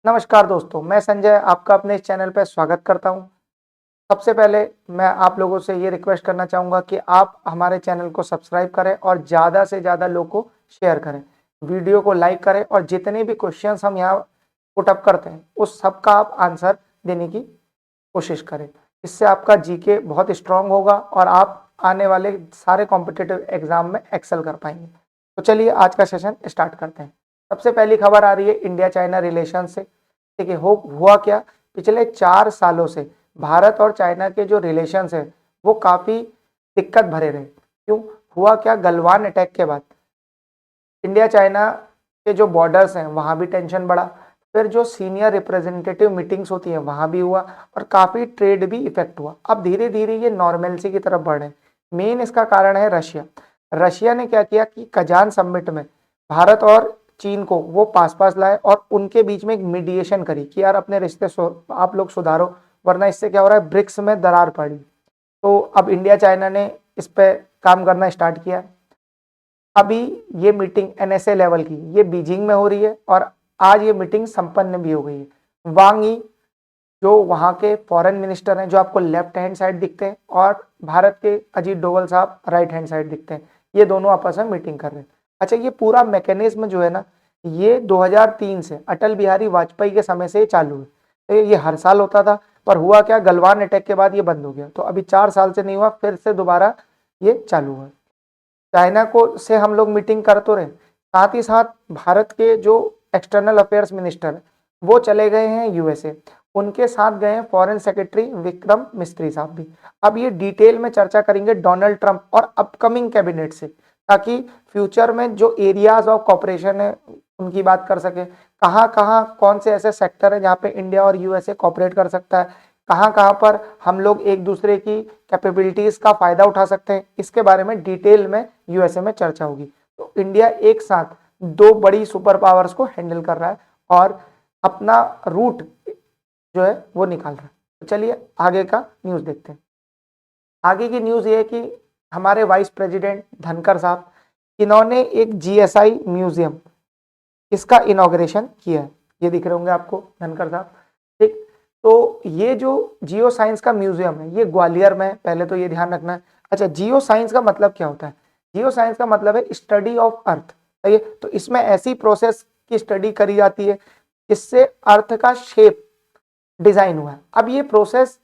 नमस्कार दोस्तों, मैं संजय आपका अपने इस चैनल पर स्वागत करता हूं। सबसे पहले मैं आप लोगों से ये रिक्वेस्ट करना चाहूँगा कि आप हमारे चैनल को सब्सक्राइब करें और ज़्यादा से ज़्यादा लोग को शेयर करें, वीडियो को लाइक करें और जितने भी क्वेश्चंस हम यहाँ पुट अप करते हैं उस सब का आप आंसर देने की कोशिश करें। इससे आपका जीके बहुत स्ट्रांग होगा और आप आने वाले सारे कॉम्पिटिटिव एग्जाम में एक्सेल कर पाएंगे। तो चलिए आज का सेशन स्टार्ट करते हैं। सबसे पहली खबर आ रही है इंडिया चाइना रिलेशन से। देखिए हुआ क्या, पिछले 4 सालों से भारत और चाइना के जो रिलेशंस है वो काफ़ी दिक्कत भरे रहे। क्यों हुआ क्या, गलवान अटैक के बाद इंडिया चाइना के जो बॉर्डर्स हैं वहाँ भी टेंशन बढ़ा, फिर जो सीनियर रिप्रेजेंटेटिव मीटिंग्स होती हैं वहाँ भी हुआ और काफ़ी ट्रेड भी इफेक्ट हुआ। अब धीरे धीरे ये नॉर्मलसी की तरफ बढ़ रहे हैं। मेन इसका कारण है रशिया। रशिया ने क्या किया कि कजान समिट में भारत और चीन को वो पास पास लाए और उनके बीच में एक मीडिएशन करी कि यार अपने रिश्ते आप लोग सुधारो, वरना इससे क्या हो रहा है, ब्रिक्स में दरार पड़ी। तो अब इंडिया चाइना ने इस पर काम करना स्टार्ट किया। अभी ये मीटिंग एनएसए लेवल की ये बीजिंग में हो रही है और आज ये मीटिंग संपन्न भी हो गई है। वांग यी जो वहाँ के फॉरेन मिनिस्टर हैं, जो आपको लेफ्ट हैंड साइड दिखते हैं, और भारत के अजीत डोवल साहब राइट हैंड साइड दिखते हैं, ये दोनों आपस में मीटिंग कर रहे हैं। अच्छा, ये पूरा मैकेनिज्म जो है ना, ये 2003 से अटल बिहारी वाजपेयी के समय से चालू है। तो ये हर साल होता था, पर हुआ क्या, गलवान अटैक के बाद ये बंद हो गया। तो अभी 4 साल से नहीं हुआ, फिर से दोबारा ये चालू हुआ। चाइना को से हम लोग मीटिंग कर तो रहे, साथ ही साथ भारत के जो एक्सटर्नल अफेयर्स मिनिस्टर वो चले गए हैं यूएसए, उनके साथ गए हैं फॉरेन सेक्रेटरी विक्रम मिस्त्री साहब भी। अब ये डिटेल में चर्चा करेंगे डोनाल्ड ट्रंप और अपकमिंग कैबिनेट से, ताकि फ्यूचर में जो एरियाज ऑफ कॉपरेशन है उनकी बात कर सके, कहाँ कहाँ कौन से ऐसे सेक्टर है जहाँ पे इंडिया और यूएसए कॉपरेट कर सकता है, कहाँ कहाँ पर हम लोग एक दूसरे की कैपेबिलिटीज का फायदा उठा सकते हैं, इसके बारे में डिटेल में यूएसए में चर्चा होगी। तो इंडिया एक साथ 2 बड़ी सुपर पावर्स को हैंडल कर रहा है और अपना रूट जो है वो निकाल रहा है। तो चलिए आगे का न्यूज देखते हैं। आगे की न्यूज ये है कि हमारे वाइस प्रेसिडेंट धनखड़ साहब, इन्होंने एक जीएसआई म्यूजियम इसका इनॉग्रेशन किया है। ये दिख रहे होंगे आपको धनखड़ साहब, ठीक। तो ये जो जियो साइंस का म्यूजियम है ये ग्वालियर में है, पहले तो ये ध्यान रखना है। अच्छा, जियो साइंस का मतलब क्या होता है? जियो साइंस का मतलब है स्टडी ऑफ अर्थ, सही है। तो इसमें ऐसी प्रोसेस की स्टडी करी जाती है जिससे अर्थ का शेप डिजाइन हुआ है। अब ये प्रोसेस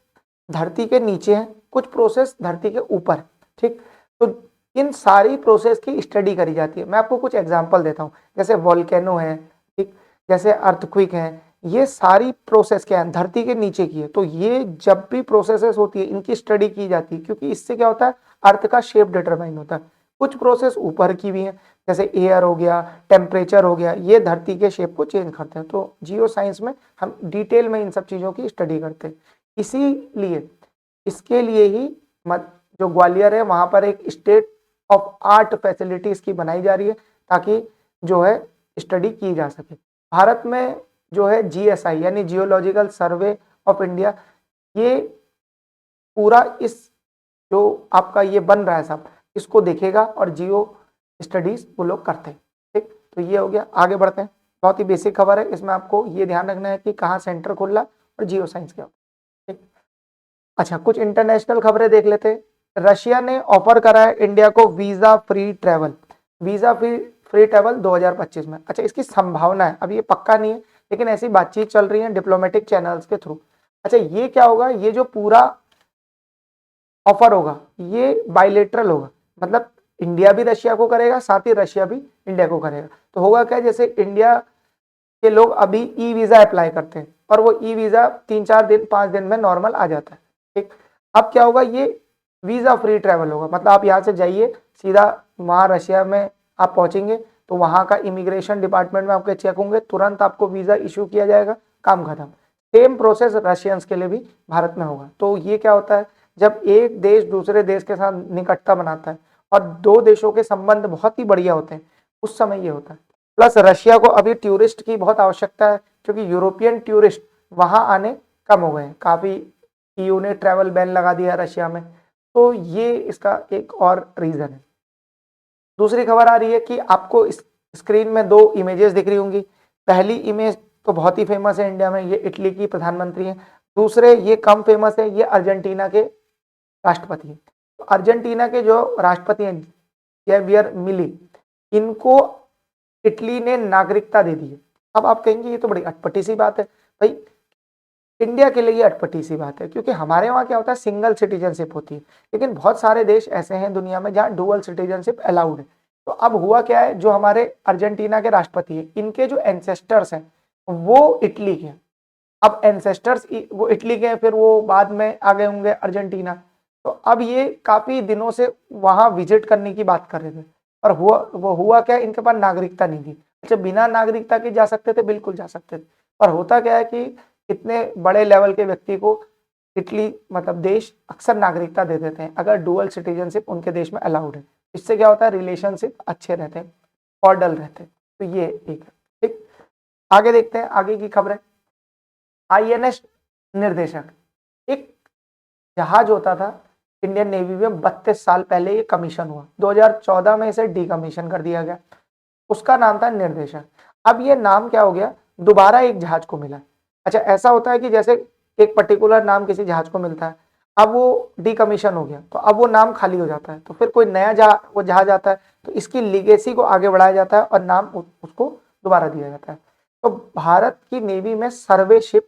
धरती के नीचे है, कुछ प्रोसेस धरती के ऊपर है, ठीक। तो इन सारी प्रोसेस की स्टडी करी जाती है। मैं आपको कुछ एग्जांपल देता हूँ, जैसे वॉल्केनो है, ठीक, जैसे अर्थक्वेक है, ये सारी प्रोसेस क्या है, धरती के नीचे की है। तो ये जब भी प्रोसेसेस होती है इनकी स्टडी की जाती है, क्योंकि इससे क्या होता है, अर्थ का शेप डिटरमाइन होता है। कुछ प्रोसेस ऊपर की भी है, जैसे एयर हो गया, टेम्परेचर हो गया, ये धरती के शेप को चेंज करते हैं। तो जियो साइंस में हम डिटेल में इन सब चीज़ों की स्टडी करते हैं। इसीलिए इसके लिए ही जो ग्वालियर है वहाँ पर एक स्टेट ऑफ आर्ट फैसिलिटी इसकी बनाई जा रही है, ताकि जो है स्टडी की जा सके। भारत में जो है जीएसआई यानी जियोलॉजिकल सर्वे ऑफ इंडिया, ये पूरा इस जो आपका ये बन रहा है सब, इसको देखेगा और जियो स्टडीज वो लोग करते हैं, ठीक। तो ये हो गया, आगे बढ़ते हैं। बहुत ही बेसिक खबर है, इसमें आपको ये ध्यान रखना है कि कहाँ सेंटर खुल रहा और जियो साइंस क्या होता है, ठीक। अच्छा, कुछ इंटरनेशनल खबरें देख लेते हैं। रशिया ने ऑफर करा है इंडिया को visa free travel, visa free travel 2025 में। अच्छा, इसकी संभावना है, अब ये पक्का नहीं है, लेकिन ऐसी बातचीत चल रही है डिप्लोमेटिक चैनल्स के थ्रू। अच्छा, ये क्या होगा, ये जो पूरा ऑफर होगा ये बायलेटरल होगा, मतलब इंडिया भी रशिया को करेगा, साथ ही रशिया भी इंडिया को करेगा। तो होगा क्या, जैसे इंडिया के लोग अभी ई वीजा अप्लाई करते हैं और वो ई वीजा 3-4 दिन 5 दिन में नॉर्मल आ जाता है, ठीक। अब क्या होगा, ये वीजा फ्री ट्रैवल होगा, मतलब आप यहाँ से जाइए सीधा वहाँ रशिया में आप पहुंचेंगे तो वहाँ का इमिग्रेशन डिपार्टमेंट में आपके चेक होंगे, तुरंत आपको वीजा इशू किया जाएगा, काम खत्म। सेम प्रोसेस रशियंस के लिए भी भारत में होगा। तो ये क्या होता है, जब एक देश दूसरे देश के साथ निकटता बनाता है और 2 देशों के संबंध बहुत ही बढ़िया होते हैं, उस समय ये होता है। प्लस रशिया को अभी टूरिस्ट की बहुत आवश्यकता है, क्योंकि यूरोपियन टूरिस्ट वहां आने कम हो गए हैं, काफी ईयू ने ट्रैवल बैन लगा दिया रशिया में। तो ये इसका एक और रीजन है। दूसरी खबर आ रही है कि आपको स्क्रीन में 2 इमेजेस दिख रही होंगी। पहली इमेज तो बहुत ही फेमस है इंडिया में, ये इटली की प्रधानमंत्री है। दूसरे ये कम फेमस है, ये अर्जेंटीना के राष्ट्रपति हैं। तो अर्जेंटीना के जो राष्ट्रपति हैं जैवियर मिली, इनको इटली ने नागरिकता दे दी है। अब आप कहेंगे ये तो बड़ी अटपटी सी बात है। भाई इंडिया के लिए ये अटपटी सी बात है, क्योंकि हमारे वहाँ क्या होता है, सिंगल सिटीजनशिप होती है, लेकिन बहुत सारे देश ऐसे हैं दुनिया में जहाँ डुअल सिटीजनशिप अलाउड है। तो अब हुआ क्या है, जो हमारे अर्जेंटीना के राष्ट्रपति हैं, इनके जो एंसेस्टर्स हैं वो इटली के हैं। अब एंसेस्टर्स वो इटली के हैं, फिर वो बाद में आ गए होंगे अर्जेंटीना। तो अब ये काफी दिनों से वहां विजिट करने की बात कर रहे थे, और हुआ क्या, इनके पास नागरिकता नहीं थी। अच्छा, बिना नागरिकता के जा सकते थे? बिल्कुल जा सकते थे। पर होता क्या है कि इतने बड़े लेवल के व्यक्ति को इटली मतलब देश अक्सर नागरिकता दे देते हैं अगर डुअल सिटीजनशिप उनके देश में अलाउड है। इससे क्या होता है, रिलेशनशिप अच्छे रहते हैं, कॉर्डियल रहते हैं। तो ये एक है। ठीक, आगे देखते हैं आगे की खबरें। आईएनएस निर्देशक एक जहाज होता था इंडियन नेवी में, 32 साल पहले ये कमीशन हुआ, 2014 में इसे डीकमीशन कर दिया गया। उसका नाम था निर्देशक। अब ये नाम क्या हो गया, दोबारा एक जहाज को मिला। अच्छा, ऐसा होता है कि जैसे एक पर्टिकुलर नाम किसी जहाज को मिलता है, अब वो डीकमीशन हो गया तो अब वो नाम खाली हो जाता है, तो फिर कोई नया जहाज आता है, तो इसकी लीगेसी को आगे बढ़ाया जाता है और नाम उसको दोबारा दिया जाता है। तो भारत की नेवी में सर्वे शिप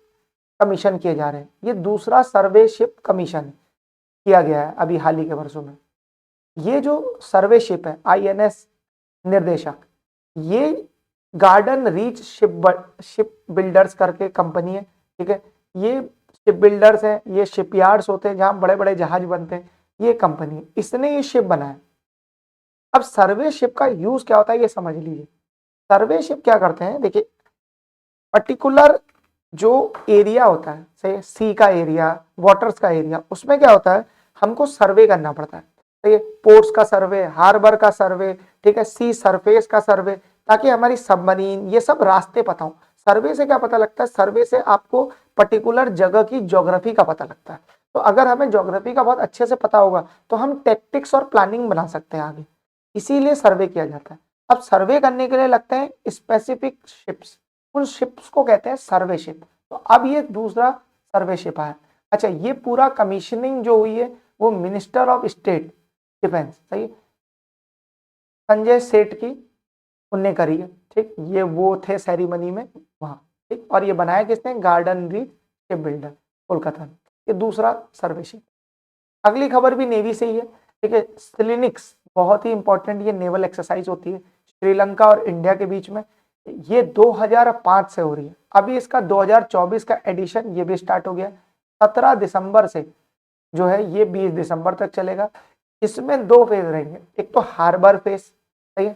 कमीशन किए जा रहे हैं। ये दूसरा सर्वे शिप कमीशन किया गया है अभी हाल ही के वर्षों में। ये जो सर्वे शिप है आईएनएस निर्देशक, ये गार्डन रीच शिप बिल्डर्स करके कंपनी है। ठीक है, ये शिप बिल्डर्स हैं, ये शिपयार्ड्स होते हैं जहां बड़े बड़े जहाज बनते हैं, ये कंपनी है, इसने ये शिप बनाया। अब सर्वे शिप का यूज क्या होता है ये समझ लीजिए। सर्वे शिप क्या करते हैं, देखिए पर्टिकुलर जो एरिया होता है, से सी का एरिया, वाटर्स का एरिया, उसमें क्या होता है, हमको सर्वे करना पड़ता है। तो ये पोर्ट्स का सर्वे, हार्बर का सर्वे, ठीक है, सी सरफेस का सर्वे, ताकि हमारी सबमरीन ये सब रास्ते पता हो। सर्वे से क्या पता लगता है, सर्वे से आपको पर्टिकुलर जगह की ज्योग्राफी का पता लगता है। तो अगर हमें ज्योग्राफी का बहुत अच्छे से पता होगा तो हम टैक्टिक्स और प्लानिंग बना सकते हैं आगे, इसीलिए सर्वे किया जाता है। अब सर्वे करने के लिए लगते हैं स्पेसिफिक शिप्स, उन शिप्स को कहते हैं सर्वे शिप। तो अब ये दूसरा सर्वे शिप आया। अच्छा, ये पूरा कमीशनिंग जो हुई है वो मिनिस्टर ऑफ स्टेट डिफेंस, सही, संजय सेठ की उनने करी है। ठीक, ये वो थे सेरेमनी में वहां। ठीक, और ये बनाया किसने, garden reach ship builder Kolkata में। ये दूसरा सर्वे शिप। अगली खबर भी नेवी से ही है। ठीक है, सिलिनिक्स बहुत ही इंपॉर्टेंट ये नेवल एक्सरसाइज होती है श्रीलंका और इंडिया के बीच में। ये 2005 से हो रही है, अभी इसका 2024 का एडिशन ये भी स्टार्ट हो गया। 17 दिसंबर से जो है ये 20 दिसंबर तक चलेगा। इसमें 2 फेज रहेंगे, एक तो हार्बर फेज, सही है।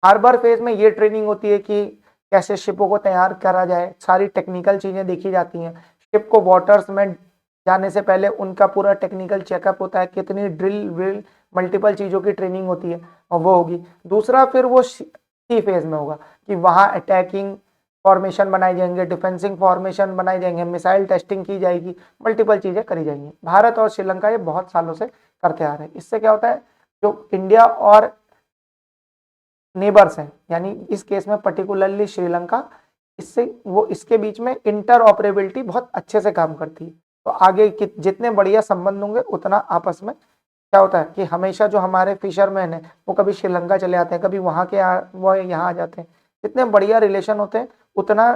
हार्बर फेज में ये ट्रेनिंग होती है कि कैसे शिपों को तैयार करा जाए, सारी टेक्निकल चीजें देखी जाती हैं। शिप को वाटर्स में जाने से पहले उनका पूरा टेक्निकल चेकअप होता है, कितनी ड्रिल विल मल्टीपल चीजों की ट्रेनिंग होती है, और वो होगी। दूसरा फिर वो सी फेज में होगा कि वहां अटैकिंग फॉर्मेशन बनाए जाएंगे, डिफेंसिंग फॉर्मेशन बनाए जाएंगे, मिसाइल टेस्टिंग की जाएगी, मल्टीपल चीजें करी जाएंगी। भारत और श्रीलंका ये बहुत सालों से करते आ रहे हैं। इससे क्या होता है, जो इंडिया और नेबर्स हैं, यानी इस केस में पर्टिकुलरली श्रीलंका, इससे वो इसके बीच में इंटर ऑपरेबिलिटी बहुत अच्छे से काम करती है। तो आगे जितने बढ़िया संबंध होंगे उतना आपस में क्या होता है कि हमेशा जो हमारे फिशरमैन है वो कभी श्रीलंका चले आते हैं, कभी वहां के वो यहाँ आ जाते हैं। जितने बढ़िया रिलेशन होते हैं उतना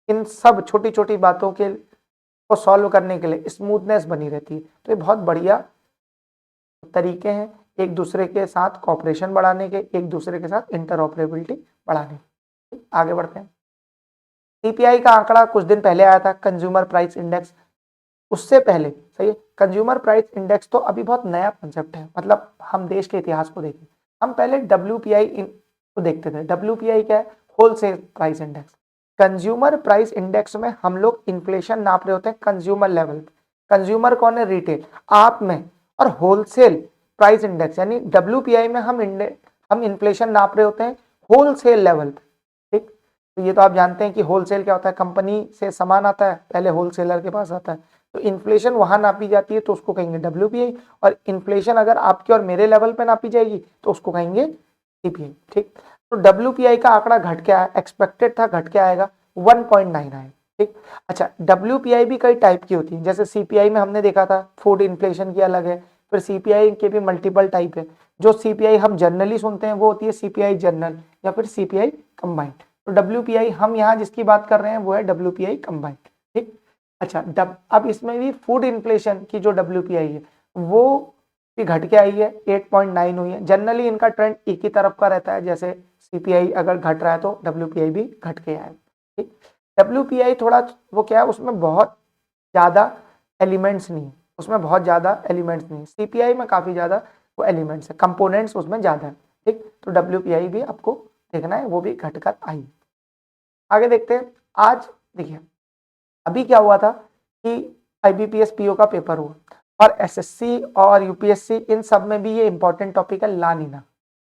इन सब छोटी छोटी बातों के को सॉल्व करने के लिए स्मूथनेस बनी रहती है। तो ये बहुत बढ़िया तरीके हैं एक दूसरे के साथ कॉपरेशन बढ़ाने के, एक दूसरे के साथ इंटरऑपरेबिलिटी बढ़ाने के। आगे बढ़ते हैं। सीपीआई का आंकड़ा कुछ दिन पहले आया था, कंज्यूमर प्राइस इंडेक्स। उससे पहले, सही है, कंज्यूमर प्राइस इंडेक्स तो अभी बहुत नया कंसेप्ट है, मतलब हम देश के इतिहास को देखें, हम पहले डब्ल्यूपीआई को देखते थे। डब्ल्यूपीआई क्या है, wholesale price index. Consumer price index में हम लोग इन्फ्लेशन नाप रहे होते हैं कंज्यूमर लेवल पे। कंज्यूमर कौन है, रिटेल, आप में। और होलसेल प्राइस इंडेक्स यानी डब्ल्यूपीआई में हम इन्फ्लेशन नाप रहे होते हैं होलसेल लेवल पे। ठीक, तो ये तो आप जानते हैं कि होलसेल क्या होता है, कंपनी से सामान आता है, पहले होलसेलर के पास आता है, तो इन्फ्लेशन वहां नापी जाती है तो उसको कहेंगे डब्ल्यूपीआई। और इन्फ्लेशन अगर आपके और मेरे लेवल पे नापी जाएगी तो उसको कहेंगे सीपीआई। ठीक, तो डब्ल्यूपीआई का आंकड़ा घट के आया, एक्सपेक्टेड था घट के आएगा, 1.9 आए। ठीक, अच्छा WPI भी कई टाइप की होती है, जैसे CPI में हमने देखा था फूड इन्फ्लेशन की अलग है, फिर CPI के भी मल्टीपल टाइप है। जो CPI हम जनरली सुनते हैं वो होती है CPI जनरल या फिर CPI कंबाइंड। तो WPI हम यहाँ जिसकी बात कर रहे हैं वो है WPI कंबाइंड। ठीक, अच्छा अब इसमें भी फूड इन्फ्लेशन की जो WPI है वो भी घट के आई है, 8.9 हुई है। जनरली इनका ट्रेंड एक ही तरफ का रहता है, जैसे CPI अगर घट रहा है तो WPI भी घट के आए। ठीक, WPI थोड़ा वो क्या है, उसमें बहुत ज्यादा एलिमेंट्स नहीं, उसमें बहुत ज्यादा एलिमेंट्स नहीं। CPI में काफी ज्यादा वो एलिमेंट्स है, कंपोनेंट्स उसमें ज्यादा है। ठीक, तो WPI भी आपको देखना है, वो भी घटकर आई। आगे देखते हैं। आज देखिए अभी क्या हुआ था कि IBPS PO का पेपर हुआ और SSC और UPSC इन सब में भी ये इंपॉर्टेंट टॉपिक है ला नीना।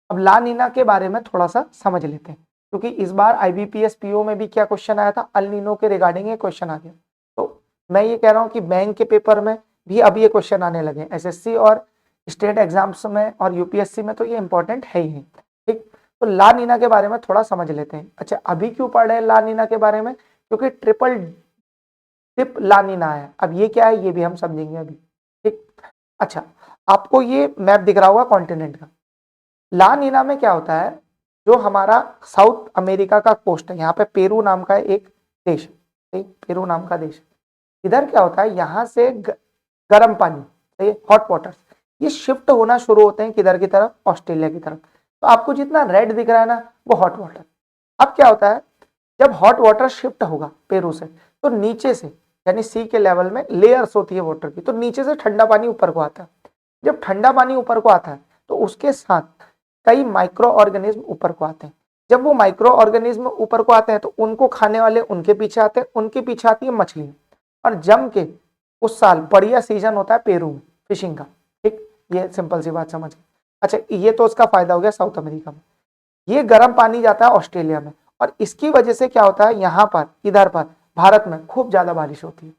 अब ला नीना के बारे में थोड़ा सा समझ लेते हैं, क्योंकि इस बार IBPS PO में भी क्या क्वेश्चन आया था, अल नीनो के रिगार्डिंग ये क्वेश्चन आ गया। तो मैं ये कह रहा हूँ कि बैंक के पेपर में भी अब ये क्वेश्चन आने लगे, SSC और स्टेट एग्जाम्स में और UPSC में तो ये इंपॉर्टेंट है ही। ठीक, तो ला नीना के बारे में थोड़ा समझ लेते हैं। अच्छा अभी क्यों पढ़ रहे हैं ला नीना के बारे में, क्योंकि ट्रिपल डिप ला नीना है। अब ये क्या है ये भी हम समझेंगे अभी। ठीक, अच्छा आपको ये मैप दिख रहा होगा कॉन्टिनेंट का। ला नीना में क्या होता है, जो हमारा साउथ अमेरिका का कोस्ट है, यहाँ पे पेरू नाम का एक देश है, पेरू नाम का देश। इधर क्या होता है, यहाँ से गर्म पानी, हॉट वाटर्स, ये शिफ्ट होना शुरू होते हैं किधर की तरफ, ऑस्ट्रेलिया की तरफ। तो आपको जितना रेड दिख रहा है ना वो हॉट वाटर। अब क्या होता है, जब हॉट वाटर शिफ्ट होगा पेरू से, तो नीचे से यानी सी के लेवल में लेयर्स होती है वाटर की, तो नीचे से ठंडा पानी ऊपर को आता है। जब ठंडा पानी ऊपर को आता है तो उसके साथ कई माइक्रो ऑर्गेनिज्म ऊपर को आते हैं। जब वो माइक्रो ऑर्गेनिज्म ऊपर को आते हैं तो उनको खाने वाले उनके पीछे आते हैं, उनके पीछे आती है मछली। और जम के उस साल बढ़िया सीजन होता है पेरू में फिशिंग का। ठीक, ये सिंपल सी बात समझ गए। अच्छा ये तो उसका फायदा हो गया साउथ अमेरिका में। ये गर्म पानी जाता है ऑस्ट्रेलिया में, और इसकी वजह से क्या होता है, यहाँ पर इधर पर भारत में खूब ज्यादा बारिश होती है।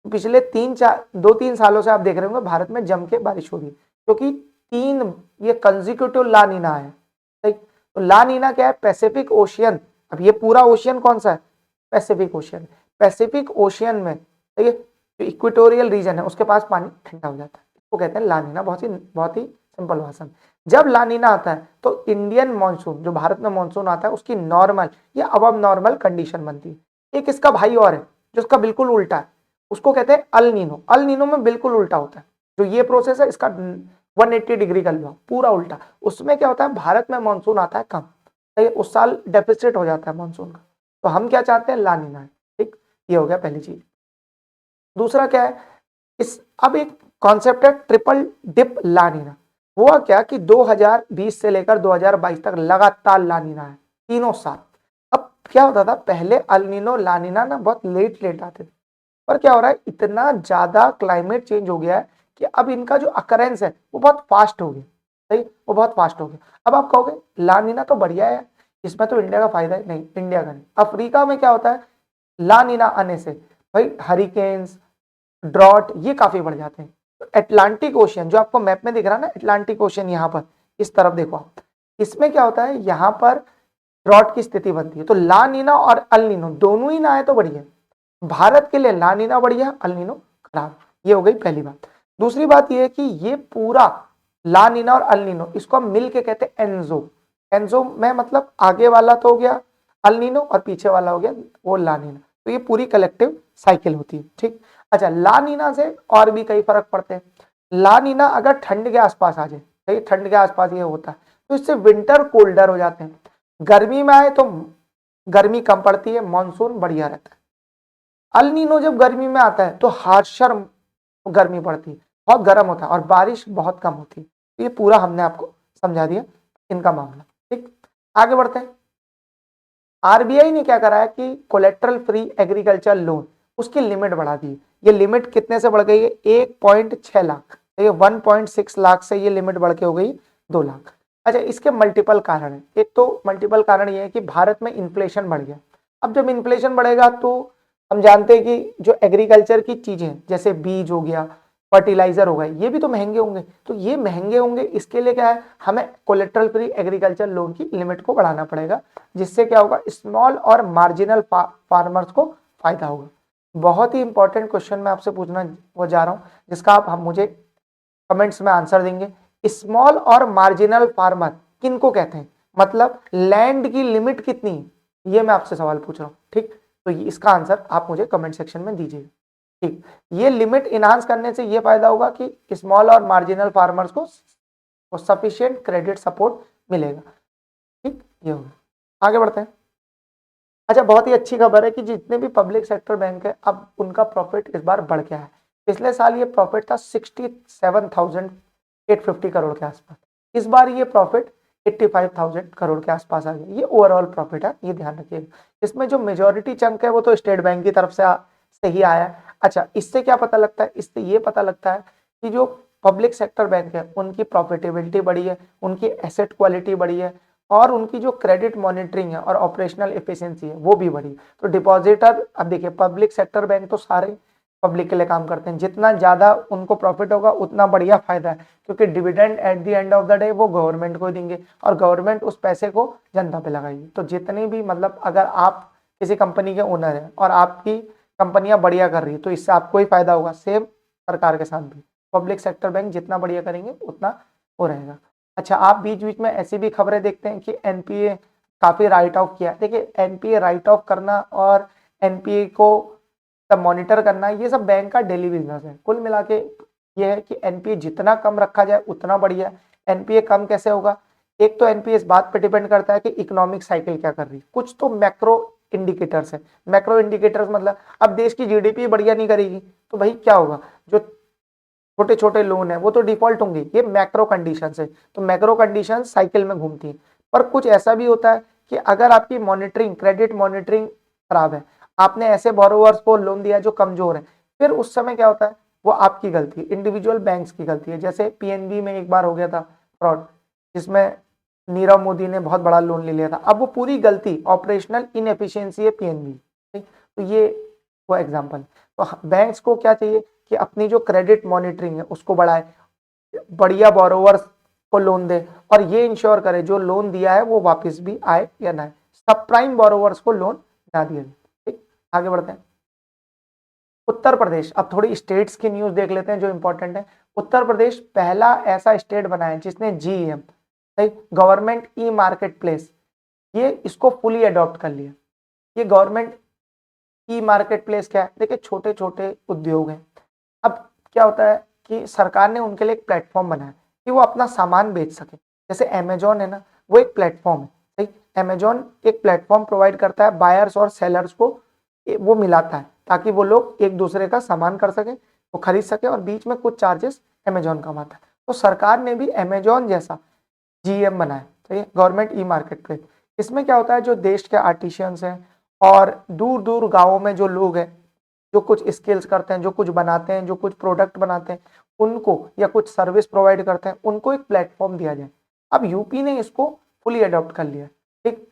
पिछले 2-3 सालों से आप देख रहे होंगे भारत में जम के बारिश हो रही है, क्योंकि 3 ये कंजिक्यूटिव ला नीना है। तो ला नीना क्या है, पैसिफिक ओशियन। अब ये पूरा ओशियन कौन सा है, पैसिफिक ओशियन। पैसिफिक ओशियन में जो इक्वेटोरियल रीजन है उसके पास पानी ठंडा हो जाता है, इसको कहते हैं ला नीना। बहुत ही सिंपल भाषा में, जब ला नीना आता है तो इंडियन मानसून, जो भारत में मानसून आता है, उसकी नॉर्मल या अब नॉर्मल कंडीशन बनती है। एक इसका भाई और है जिसका बिल्कुल उल्टा है, उसको कहते हैं अल नीनो। अल नीनो में बिल्कुल उल्टा होता है, जो ये प्रोसेस है इसका 180 डिग्री का हुआ पूरा उल्टा। उसमें क्या होता है, भारत में मानसून आता है कम, उस साल डेफिसिट हो जाता है मानसून का। तो हम क्या चाहते हैं, ला नीना है। ठीक, ये हो गया पहली चीज। दूसरा क्या है, इस अब एक कॉन्सेप्ट है ट्रिपल डिप ला नीना। हुआ क्या कि 2020 से लेकर 2022 तक लगातार ला नीना है, तीनों साल। अब क्या होता था, पहले अल नीनो ला नीना ना बहुत लेट आते थे, पर क्या हो रहा है, इतना ज्यादा क्लाइमेट चेंज हो गया है कि अब इनका जो अकरेंस है वो बहुत फास्ट हो गया। सही, वो बहुत फास्ट हो गया। अब आप कहोगे ला नीना तो बढ़िया है, इसमें तो इंडिया का फायदा है। नहीं, इंडिया का नहीं। अफ्रीका में क्या होता है, ला नीना आने से भाई हरिकेन्स, ड्रॉट ये काफी बढ़ जाते हैं। तो एटलांटिक ओशियन जो आपको मैप में दिख रहा है ना, एटलांटिक ओशियन यहाँ पर इस तरफ देखो आप, इसमें क्या होता है, यहाँ पर ड्रॉट की स्थिति बनती है। तो ला नीना और अल नीनो दोनों ही ना आए तो बढ़िया। भारत के लिए ला नीना बढ़िया, अल नीनो खराब। ये हो गई पहली बात। दूसरी बात ये है कि ये पूरा ला नीना और अल नीनो इसको हम मिल के कहते हैं एनजो। एनजो में मतलब आगे वाला तो हो गया अल नीनो और पीछे वाला हो गया वो ला नीना। तो ये पूरी कलेक्टिव साइकिल होती है। ठीक, अच्छा ला नीना से और भी कई फर्क पड़ते हैं। ला नीना अगर ठंड के आसपास आ जाए, सही, ठंड के आसपास ये होता है तो इससे विंटर कोल्डर हो जाते हैं। गर्मी में आए तो गर्मी कम पड़ती है, मानसून बढ़िया रहता है। अल नीनो जब गर्मी में आता है तो हार्शर गर्मी पड़ती है, बहुत गर्म होता है और बारिश बहुत कम होती है। तो ये पूरा हमने आपको समझा दिया इनका मामला। ठीक, आगे बढ़ते हैं। आरबीआई ने क्या करा है कि कोलेट्रल फ्री एग्रीकल्चर लोन उसकी लिमिट बढ़ा दी। ये लिमिट कितने से बढ़ गई है, 1.6 लाख। ये 1.6 लाख से ये लिमिट बढ़ के हो गई 2 लाख। अच्छा इसके मल्टीपल कारण है। एक तो मल्टीपल कारण ये है कि भारत में इन्फ्लेशन बढ़ गया। अब जब इन्फ्लेशन बढ़ेगा तो हम जानते हैं कि जो एग्रीकल्चर की चीजें जैसे बीज हो गया फर्टिलाइजर हो गए, ये भी तो महंगे होंगे। तो ये महंगे होंगे, इसके लिए क्या है, हमें कोलेट्रल फ्री एग्रीकल्चर लोन की लिमिट को बढ़ाना पड़ेगा, जिससे क्या होगा, स्मॉल और मार्जिनल फार्मर्स को फायदा होगा। बहुत ही इंपॉर्टेंट क्वेश्चन मैं आपसे पूछना वो जा रहा हूं, जिसका आप हम मुझे कमेंट्स में आंसर देंगे। स्मॉल और मार्जिनल फार्मर किनको कहते हैं, मतलब लैंड की लिमिट कितनी, ये मैं आपसे सवाल पूछ रहा हूं। ठीक, तो इसका आंसर आप मुझे कमेंट सेक्शन में दीजिएगा। ठीक, ये लिमिट इनहांस करने से ये फायदा होगा कि स्मॉल और मार्जिनल फार्मर्स को सफिशिएंट क्रेडिट सपोर्ट मिलेगा। ठीक, ये होगा। आगे बढ़ते हैं। अच्छा, बहुत ही अच्छी खबर है कि जितने भी पब्लिक सेक्टर बैंक है, अब उनका प्रॉफिट इस बार बढ़ गया है। पिछले साल ये प्रॉफिट था 67,850 करोड़ के आसपास, इस बार ये प्रॉफिट 85,000 करोड़ के आसपास आ गया। ये ओवरऑल प्रॉफिट है, ये ध्यान रखिएगा। इसमें जो मेजोरिटी चंक है वो तो स्टेट बैंक की तरफ से ही आया है। अच्छा, इससे क्या पता लगता है, इससे ये पता लगता है कि जो पब्लिक सेक्टर बैंक है उनकी प्रॉफिटेबिलिटी बढ़ी है, उनकी एसेट क्वालिटी बढ़ी है, और उनकी जो क्रेडिट मॉनिटरिंग है और ऑपरेशनल एफिशिएंसी है वो भी बढ़ी। तो डिपॉजिटर, अब देखिए पब्लिक सेक्टर बैंक तो सारे पब्लिक के लिए काम करते हैं, जितना ज्यादा उनको प्रॉफिट होगा उतना बढ़िया फायदा है, क्योंकि dividend at the end of the day वो गवर्नमेंट को देंगे और गवर्नमेंट उस पैसे को जनता पे लगाएगी। तो जितनी भी, मतलब अगर आप किसी कंपनी के ओनर हैं और आपकी कंपनियां बढ़िया कर रही है तो इससे आपको ही फायदा होगा। सेम सरकार के साथ भी पब्लिक सेक्टर बैंक जितना बढ़िया करेंगे उतना वो रहेगा। अच्छा, आप बीच बीच में ऐसी भी खबरें देखते हैं कि एनपीए काफी राइट ऑफ किया। देखिए, एनपीए राइट ऑफ करना और एनपीए को तब मॉनिटर करना, ये सब बैंक का डेली बिजनेस है। कुल मिला के ये है कि एनपीए जितना कम रखा जाए उतना बढ़िया। एनपीए कम कैसे होगा, एक तो एनपीए इस बात पे डिपेंड करता है कि इकोनॉमिक साइकिल क्या कर रही है। कुछ तो मैक्रो इंडिकेटर्स है। मैक्रो इंडिकेटर्स मतलब अब देश की जीडीपी बढ़िया नहीं करेगी तो भाई क्या होगा, जो छोटे छोटे लोन है वो तो डिफॉल्ट होंगे। ये मैक्रो कंडीशंस है, तो मैक्रो कंडीशन साइकिल में घूमती है। पर कुछ ऐसा भी होता है कि अगर आपकी मॉनिटरिंग, क्रेडिट मॉनिटरिंग खराब है, आपने ऐसे बोरोवर्स को लोन दिया जो कमजोर है, फिर उस समय क्या होता है, वो आपकी गलती, इंडिविजुअल बैंक्स की गलती है। जैसे पीएनबी में एक बार हो गया था फ्रॉड, जिसमें नीरव मोदी ने बहुत बड़ा लोन ले लिया था। अब वो पूरी गलती ऑपरेशनल इनएफिशिएंसी है पीएनबी। तो ये वो एग्जांपल। तो बैंक्स को क्या चाहिए कि अपनी जो क्रेडिट मॉनिटरिंग है उसको बढ़ाए, बढ़िया बोरोवर्स को लोन दे, और ये इंश्योर करे जो लोन दिया है वो वापस भी आए या ना आए। सब प्राइम बोरोवर्स को लोन ना दिया जाए। ठीक, आगे बढ़ते हैं। उत्तर प्रदेश, अब थोड़ी स्टेट्स की न्यूज देख लेते हैं जो इंपॉर्टेंट है। उत्तर प्रदेश पहला ऐसा स्टेट बना है जिसने GEM, government e market place, ये इसको फुली अडॉप्ट कर लिया। ये गवर्नमेंट ई मार्केट प्लेस क्या है, देखिए छोटे छोटे उद्योग हैं। अब क्या होता है कि सरकार ने उनके लिए एक प्लेटफॉर्म बनाया कि वो अपना सामान बेच सके। जैसे अमेजोन है ना, वो एक प्लेटफॉर्म है। सही, अमेजोन एक प्लेटफॉर्म प्रोवाइड करता है, बायर्स और सेलर्स को वो मिलाता है ताकि वो लोग एक दूसरे का सामान कर सके, वो खरीद सके, और बीच में कुछ चार्जेस अमेजोन कमाता है। तो सरकार ने भी अमेजोन जैसा जीएम बनाया, सही है, गवर्नमेंट ई मार्केट प्लेस। इसमें क्या होता है, जो देश के आर्टिशियंस हैं और दूर दूर गाँवों में जो लोग हैं, जो कुछ स्किल्स करते हैं, जो कुछ बनाते हैं, जो कुछ प्रोडक्ट बनाते हैं, उनको या कुछ सर्विस प्रोवाइड करते हैं, उनको एक प्लेटफॉर्म दिया जाए। अब यूपी ने इसको फुली अडॉप्ट कर लिया। ठीक,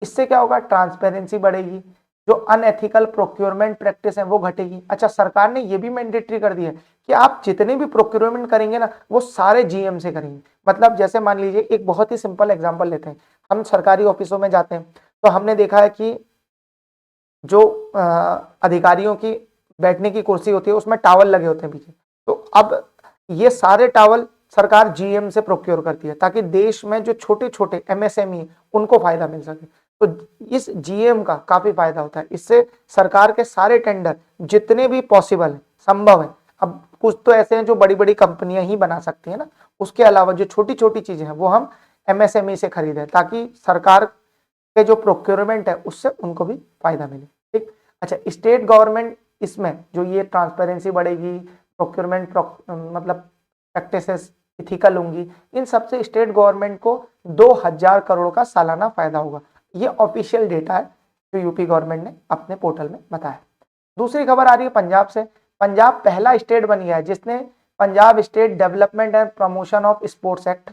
इससे क्या होगा, ट्रांसपेरेंसी बढ़ेगी, जो अनएथिकल प्रोक्योरमेंट प्रैक्टिस है वो घटेगी। अच्छा, सरकार ने ये भी मैंडेटरी कर दिया है कि आप जितने भी प्रोक्योरमेंट करेंगे ना वो सारे जीएम से करेंगे। मतलब जैसे मान लीजिए, एक बहुत ही सिंपल एग्जांपल लेते हैं, हम सरकारी ऑफिसों में जाते हैं तो हमने देखा है कि जो अधिकारियों की बैठने की कुर्सी होती है उसमें टावल लगे होते हैं पीछे। तो अब ये सारे टावल सरकार जीएम से प्रोक्योर करती है ताकि देश में जो छोटे छोटे एमएसएमई उनको फायदा मिल सके। तो इस जीएम का काफी फायदा होता है। इससे सरकार के सारे टेंडर जितने भी पॉसिबल है, संभव है, अब कुछ तो ऐसे हैं जो बड़ी बड़ी कंपनियां ही बना सकती है ना, उसके अलावा जो छोटी छोटी चीजें हैं वो हम एमएसएमई से खरीदें ताकि सरकार के जो प्रोक्योरमेंट है उससे उनको भी फायदा मिले। ठीक, अच्छा, स्टेट गवर्नमेंट इसमें जो ये ट्रांसपेरेंसी बढ़ेगी, प्रोक्योरमेंट मतलब प्रैक्टिसेस इथिकल होंगी, इन सबसे स्टेट गवर्नमेंट को 2000 करोड़ का सालाना फायदा होगा। ये ऑफिशियल डेटा है जो यूपी गवर्नमेंट ने अपने पोर्टल में बताया। दूसरी खबर आ रही है पंजाब से। पंजाब पहला स्टेट बन गया है जिसने Punjab state development and promotion of sports act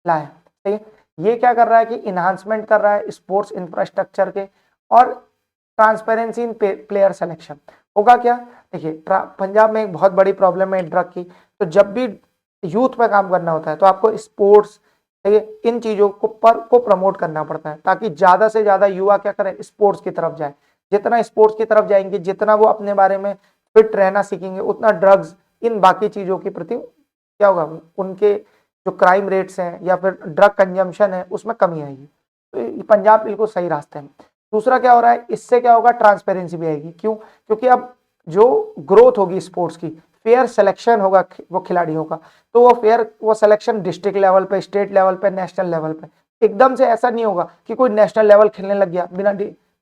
लाया। ठीक है, ये क्या कर रहा है कि इन्हांसमेंट कर रहा है स्पोर्ट्स इंफ्रास्ट्रक्चर के, और ट्रांसपेरेंसी इन प्लेयर सिलेक्शन। होगा क्या, देखिए पंजाब में एक बहुत बड़ी प्रॉब्लम है ड्रग की, तो जब भी यूथ पे काम करना होता है तो आपको स्पोर्ट्स इन चीजों को प्रमोट करना पड़ता है, ताकि ज्यादा से ज्यादा युवा क्या करें, स्पोर्ट्स की तरफ जाए। जितना स्पोर्ट्स की तरफ जाएंगे, जितना वो अपने बारे में फिट रहना सीखेंगे, उतना ड्रग्स इन बाकी चीजों के प्रति क्या होगा, उनके जो क्राइम रेट्स हैं या फिर ड्रग कंजम्पशन है उसमें कमी आएगी। तो पंजाब बिल्कुल सही रास्ते में। दूसरा क्या हो रहा है, इससे क्या होगा, ट्रांसपेरेंसी भी आएगी। क्यों, क्योंकि अब जो ग्रोथ होगी स्पोर्ट्स की, फेयर सिलेक्शन होगा वो खिलाड़ियों का, तो वो सिलेक्शन डिस्ट्रिक्ट लेवल पे, स्टेट लेवल पे, नेशनल लेवल पे, एकदम से ऐसा नहीं होगा कि कोई नेशनल लेवल खेलने लग गया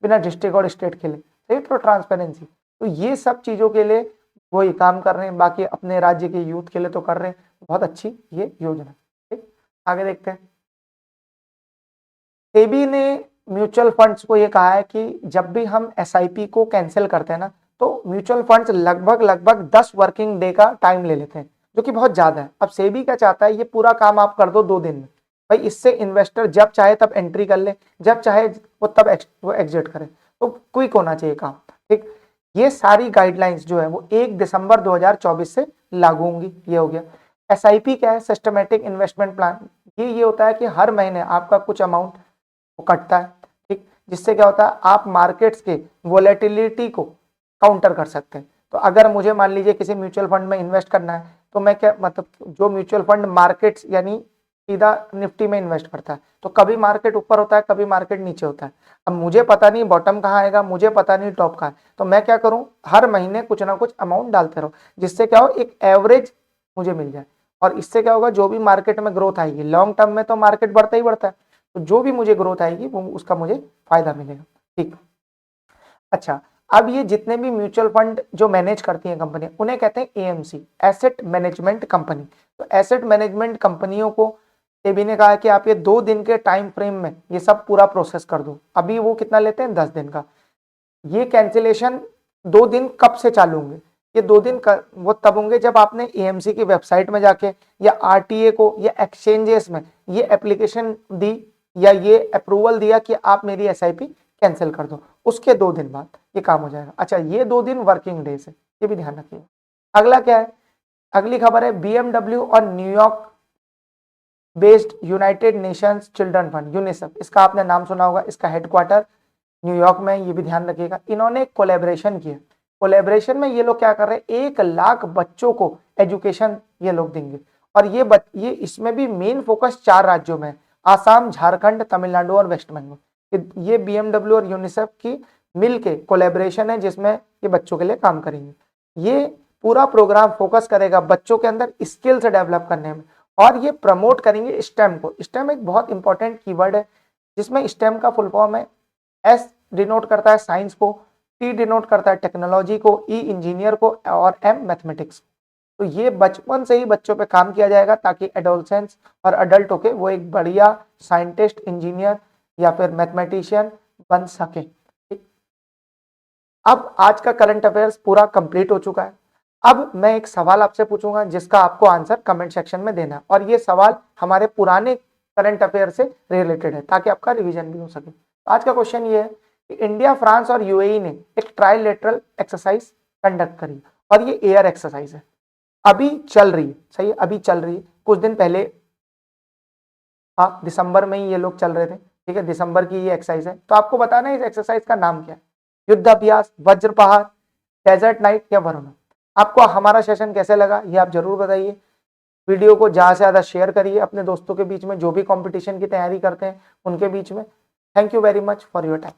बिना डिस्ट्रिक्ट और स्टेट खेले। सही, तो ट्रांसपेरेंसी, तो ये सब चीजों के लिए वो ये काम कर रहे हैं, बाकी अपने राज्य के यूथ के लिए तो कर रहे हैं। बहुत अच्छी ये योजना। ठीक, आगे देखते हैं। सेबी ने म्यूचुअल फंड्स को ये कहा है कि जब भी हम एसआईपी को कैंसिल करते हैं ना, तो म्यूचुअल फंड्स लगभग 10 वर्किंग डे का टाइम ले लेते हैं, जो कि बहुत ज्यादा है। अब सेबी क्या चाहता है, ये पूरा काम आप कर दो 2 दिन में। भाई इससे इन्वेस्टर जब चाहे तब एंट्री कर ले, जब चाहे वो तब वो एग्जिट करे, तो क्विक होना चाहिए काम। ठीक, ये सारी गाइडलाइंस जो है वो 1 दिसंबर 2024 से लागू होंगी। ये हो गया। एसआईपी क्या है, सिस्टमेटिक इन्वेस्टमेंट प्लान। ये होता है कि हर महीने आपका कुछ अमाउंट वो कटता है। ठीक, जिससे क्या होता है, आप मार्केट्स के वोलेटिलिटी को काउंटर कर सकते हैं। तो अगर मुझे मान लीजिए किसी म्यूचुअल फंड में इन्वेस्ट करना है, तो मैं क्या मतलब, जो म्यूचुअल फंड मार्केट्स यानी सीधा निफ्टी में इन्वेस्ट करता है, तो कभी मार्केट ऊपर होता है, कभी मार्केट नीचे होता है। अब मुझे पता नहीं बॉटम कहाँ आएगा, मुझे पता नहीं टॉप कहाँ है, तो मैं क्या करूं, हर महीने कुछ ना कुछ अमाउंट डालते रहो, जिससे क्या हो, एक एवरेज मुझे मिल जाए। और इससे क्या होगा, जो भी मार्केट में ग्रोथ आएगी, लॉन्ग टर्म में तो मार्केट बढ़ता ही बढ़ता है, तो जो भी मुझे ग्रोथ आएगी वो उसका मुझे फायदा मिलेगा। ठीक, अच्छा, अब ये जितने भी म्यूचुअल फंड जो मैनेज करती हैं कंपनी, उन्हें कहते हैं एएमसी, एसेट मैनेजमेंट कंपनी। तो एसेट मैनेजमेंट कंपनियों को सेबी ने कहा है कि आप ये 2 दिन के टाइम फ्रेम में ये सब पूरा प्रोसेस कर दो। अभी वो कितना लेते हैं, 10 दिन का। ये कैंसिलेशन 2 दिन कब से चालू होंगे, ये 2 दिन वो तब होंगे जब आपने एएमसी की वेबसाइट में जाके या आरटीए को या एक्सचेंजेस में ये एप्लीकेशन दी या ये अप्रूवल दिया कि आप मेरी एसआईपी कैंसिल कर दो, उसके 2 दिन बाद ये काम हो जाएगा। अच्छा, ये 2 दिन वर्किंग डेज है, ये भी ध्यान रखिए। अगला क्या है, अगली खबर है बीएमडब्ल्यू और New York based United Nations children fund, UNICEF, इसका आपने नाम सुना होगा, इसका हेडक्वार्टर न्यूयॉर्क में, ये भी ध्यान रखिएगा। इन्होंने कोलैबोरेशन किया। कोलैबोरेशन में ये लोग क्या कर रहे हैं, 1 लाख बच्चों को एजुकेशन ये लोग देंगे। और ये इसमें भी मेन फोकस 4 राज्यों में, आसाम, झारखंड, तमिलनाडु और वेस्ट बंगाल। ये बीएमडब्ल्यू और यूनिसेफ की मिल के कोलैबोरेशन है, जिसमें ये बच्चों के लिए काम करेंगे। ये पूरा प्रोग्राम फोकस करेगा बच्चों के अंदर स्किल्स डेवलप करने में, और ये प्रमोट करेंगे स्टेम को। स्टेम एक बहुत इंपॉर्टेंट कीवर्ड है, जिसमें स्टेम का फुल फॉर्म है, एस डिनोट करता है साइंस को, टी डिनोट करता है टेक्नोलॉजी को, ई इंजीनियर को, और एम मैथमेटिक्स। तो ये बचपन से ही बच्चों पे काम किया जाएगा, ताकि एडोलसेंस और अडल्ट होके वो एक बढ़िया साइंटिस्ट, इंजीनियर या फिर मैथमेटिशियन बन सके। ठीक, अब आज का करंट अफेयर्स पूरा कंप्लीट हो चुका है। अब मैं एक सवाल आपसे पूछूंगा, जिसका आपको आंसर कमेंट सेक्शन में देना है, और ये सवाल हमारे पुराने करंट अफेयर से रिलेटेड है, ताकि आपका रिवीजन भी हो सके। आज का क्वेश्चन ये है कि इंडिया, फ्रांस और यूएई ने एक ट्राइलेटरल एक्सरसाइज कंडक्ट करी, और ये एयर एक्सरसाइज है, अभी चल रही है। सही है, अभी चल रही है। कुछ दिन पहले, हाँ, दिसंबर में ही ये लोग चल रहे थे। ठीक है, दिसंबर की ये एक्सरसाइज है। तो आपको बताना है इस एक्सरसाइज का नाम क्या है, युद्ध अभ्यास, वज्र पहाड़, डेजर्ट नाइट या वरुणा। आपको हमारा सेशन कैसे लगा ये आप जरूर बताइए। वीडियो को ज्यादा से ज्यादा शेयर करिए अपने दोस्तों के बीच में, जो भी कंपटीशन की तैयारी करते हैं उनके बीच में। Thank you very much for your time.